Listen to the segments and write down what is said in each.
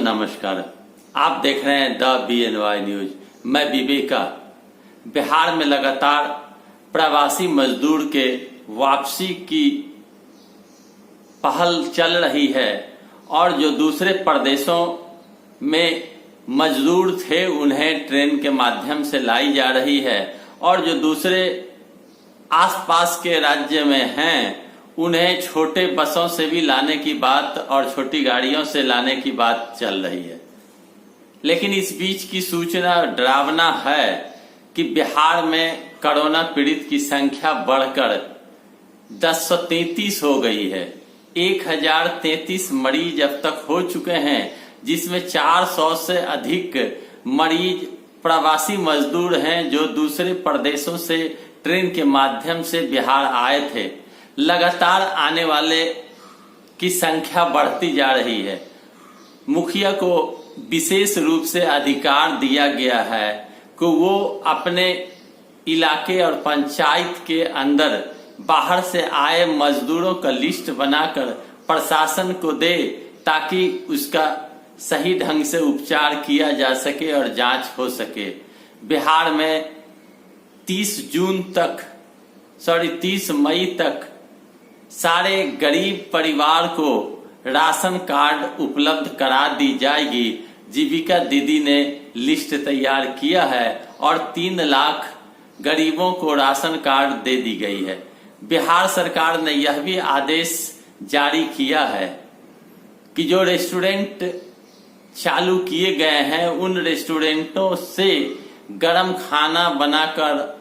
नमस्कार। आप देख रहे हैं द BNY न्यूज। मैं विवेका। बिहार में लगातार प्रवासी मजदूर के वापसी की पहल चल रही है और जो दूसरे प्रदेशों में मजदूर थे उन्हें ट्रेन के माध्यम से लाई जा रही है और जो दूसरे आसपास के राज्य में हैं उन्हें छोटे बसों से भी लाने की बात और छोटी गाड़ियों से लाने की बात चल रही है। लेकिन इस बीच की सूचना डरावना है कि बिहार में कोरोना पीड़ित की संख्या बढ़कर 1033 हो गई है। 1033 मरीज अब तक हो चुके हैं, जिसमें 400 से अधिक मरीज प्रवासी मजदूर हैं जो दूसरे प्रदेशों से ट्रेन के माध्यम से बिहार आए थे। लगातार आने वाले की संख्या बढ़ती जा रही है। मुखिया को विशेष रूप से अधिकार दिया गया है कि वो अपने इलाके और पंचायत के अंदर बाहर से आए मजदूरों का लिस्ट बनाकर प्रशासन को दे ताकि उसका सही ढंग से उपचार किया जा सके और जांच हो सके। बिहार में 30 मई तक सारे गरीब परिवार को राशन कार्ड उपलब्ध करा दी जाएगी। जीविका दीदी ने लिस्ट तैयार किया है और 3 लाख गरीबों को राशन कार्ड दे दी गई है। बिहार सरकार ने यह भी आदेश जारी किया है कि जो रेस्टोरेंट चालू किए गए हैं उन रेस्टोरेंटों से गरम खाना बनाकर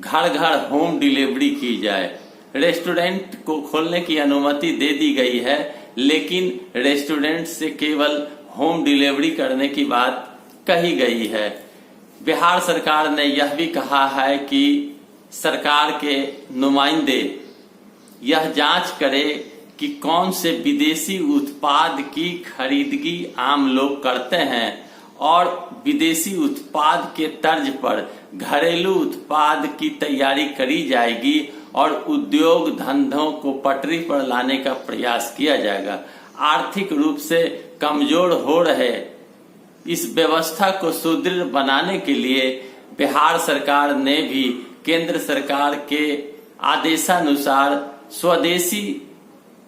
घर घर होम डिलीवरी की जाए। रेस्टोरेंट को खोलने की अनुमति दे दी गई है, लेकिन रेस्टोरेंट से केवल होम डिलीवरी करने की बात कही गई है। बिहार सरकार ने यह भी कहा है कि सरकार के नुमाइंदे यह जांच करे कि कौन से विदेशी उत्पाद की खरीदगी आम लोग करते हैं और विदेशी उत्पाद के तर्ज पर घरेलू उत्पाद की तैयारी करी जाएगी और उद्योग धंधों को पटरी पर लाने का प्रयास किया जाएगा। आर्थिक रूप से कमजोर हो रहे इस व्यवस्था को सुदृढ़ बनाने के लिए बिहार सरकार ने भी केंद्र सरकार के आदेशानुसार स्वदेशी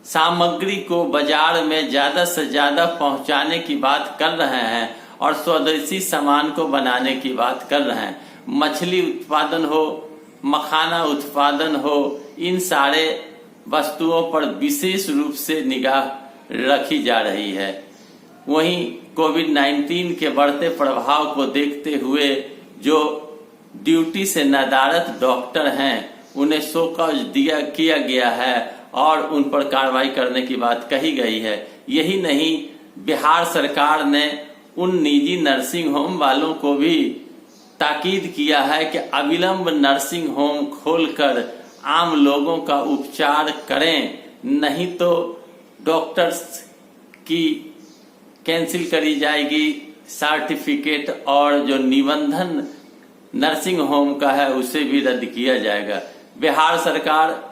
सामग्री को बाजार में ज्यादा से ज्यादा पहुंचाने की बात कर रहे हैं और स्वदेशी सामान को बनाने की बात कर रहे हैं। मछली उत्पादन हो, मखाना उत्पादन हो, इन सारे वस्तुओं पर विशेष रूप से निगाह रखी जा रही है। वहीं कोविड-19 के बढ़ते प्रभाव को देखते हुए जो ड्यूटी से नदारद डॉक्टर हैं उन्हें शोकॉज किया गया है और उन पर कार्रवाई करने की बात कही गई है। यही नहीं, बिहार सरकार ने उन निजी नर्सिंग होम वालों को भी ताकीद किया है कि अविलंब नर्सिंग होम खोलकर आम लोगों का उपचार करें, नहीं तो डॉक्टर्स की कैंसिल करी जाएगी सर्टिफिकेट और जो निबंधन नर्सिंग होम का है उसे भी रद्द किया जाएगा। बिहार सरकार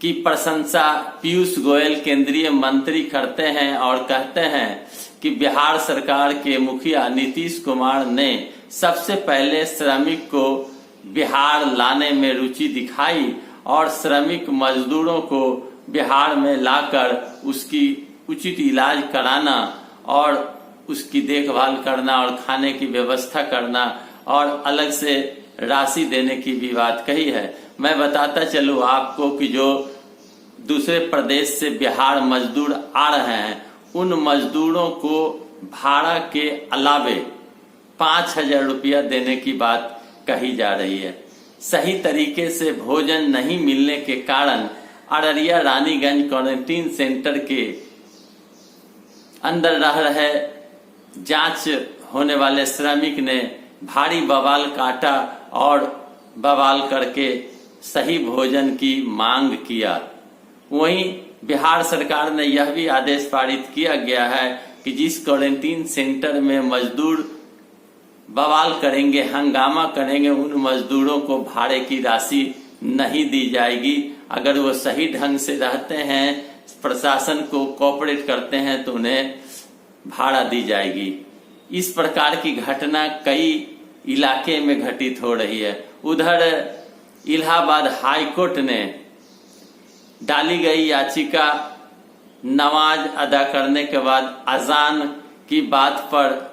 की प्रशंसा पीयूष गोयल केंद्रीय मंत्री करते हैं और कहते हैं कि बिहार सरकार के मुखिया नीतीश कुमार ने सबसे पहले श्रमिक को बिहार लाने में रुचि दिखाई और श्रमिक मजदूरों को बिहार में लाकर उसकी उचित इलाज कराना और उसकी देखभाल करना और खाने की व्यवस्था करना और अलग से राशि देने की भी बात कही है। मैं बताता चलूं आपको कि जो दूसरे प्रदेश से बिहार मजदूर आ रहे हैं उन मजदूरों को भाड़ा के अलावे 5,000 रुपया देने की बात कही जा रही है। सही तरीके से भोजन नहीं मिलने के कारण अररिया रानीगंज क्वारंटीन सेंटर के अंदर रह रहे जांच होने वाले श्रमिक ने भारी बवाल काटा और बवाल करके सही भोजन की मांग किया। वहीं बिहार सरकार ने यह भी आदेश पारित किया गया है कि जिस क्वारंटीन सेंटर में मजदूर बवाल करेंगे, हंगामा करेंगे, उन मजदूरों को भाड़े की राशि नहीं दी जाएगी। अगर वो सही ढंग से रहते हैं, प्रशासन को कोऑपरेट करते हैं तो उन्हें भाड़ा दी जाएगी। इस प्रकार की घटना कई इलाके में घटित हो रही है। उधर इलाहाबाद हाई कोर्ट ने डाली गई याचिका नमाज अदा करने के बाद अजान की बात पर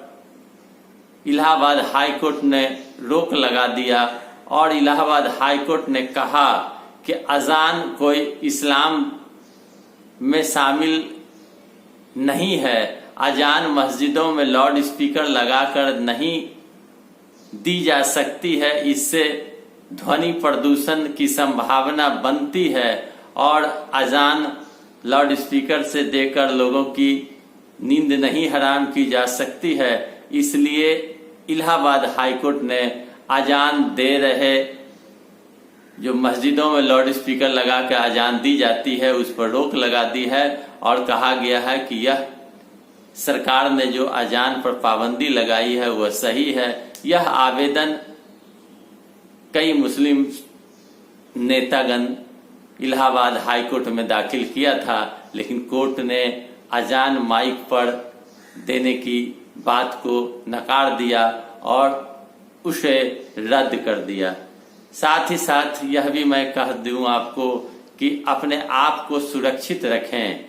इलाहाबाद हाई कोर्ट ने रोक लगा दिया और इलाहाबाद हाई कोर्ट ने कहा कि अजान कोई इस्लाम में शामिल नहीं है। अजान मस्जिदों में लाउड स्पीकर लगाकर नहीं दी जा सकती है, इससे ध्वनि प्रदूषण की संभावना बनती है और अजान लाउड स्पीकर से देकर लोगों की नींद नहीं हराम की जा सकती है। इसलिए इलाहाबाद हाई कोर्ट ने अजान दे रहे जो मस्जिदों में लाउड स्पीकर लगा कर अजान दी जाती है उस पर रोक लगा दी है और कहा गया है कि यह सरकार ने जो अजान पर पाबंदी लगाई है वह सही है। यह आवेदन कई मुस्लिम नेतागण इलाहाबाद हाई कोर्ट में दाखिल किया था, लेकिन कोर्ट ने अजान माइक पर देने की बात को नकार दिया और उसे रद्द कर दिया। साथ ही साथ यह भी मैं कह दूं आपको कि अपने आप को सुरक्षित रखें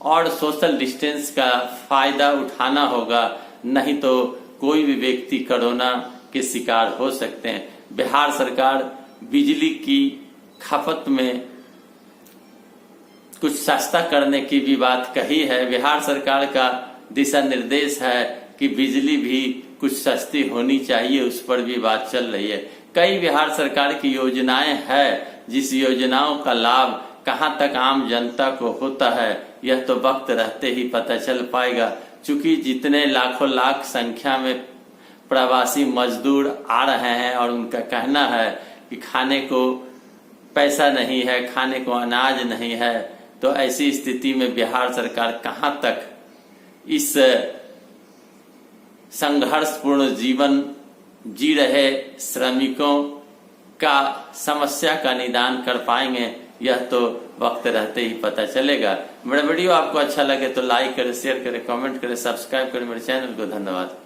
और सोशल डिस्टेंस का फायदा उठाना होगा, नहीं तो कोई भी व्यक्ति कोरोना के शिकार हो सकते हैं। बिहार सरकार बिजली की खपत में कुछ सस्ता करने की भी बात कही है। बिहार सरकार का दिशा निर्देश है कि बिजली भी कुछ सस्ती होनी चाहिए, उस पर भी बात चल रही है। कई बिहार सरकार की योजनाएं हैं, जिस योजनाओं का लाभ कहां तक आम जनता को होता है यह तो वक्त रहते ही पता चल पाएगा। चूंकि जितने लाखों लाख संख्या में प्रवासी मजदूर आ रहे हैं और उनका कहना है कि खाने को पैसा नहीं है, खाने को अनाज नहीं है, तो ऐसी स्थिति में बिहार सरकार कहां तक इस संघर्षपूर्ण जीवन जी रहे श्रमिकों का समस्या का निदान कर पाएंगे, यह तो वक्त रहते ही पता चलेगा। मेरा वीडियो आपको अच्छा लगे तो लाइक करें, शेयर करें, कमेंट करें, सब्सक्राइब करें मेरे चैनल को। धन्यवाद।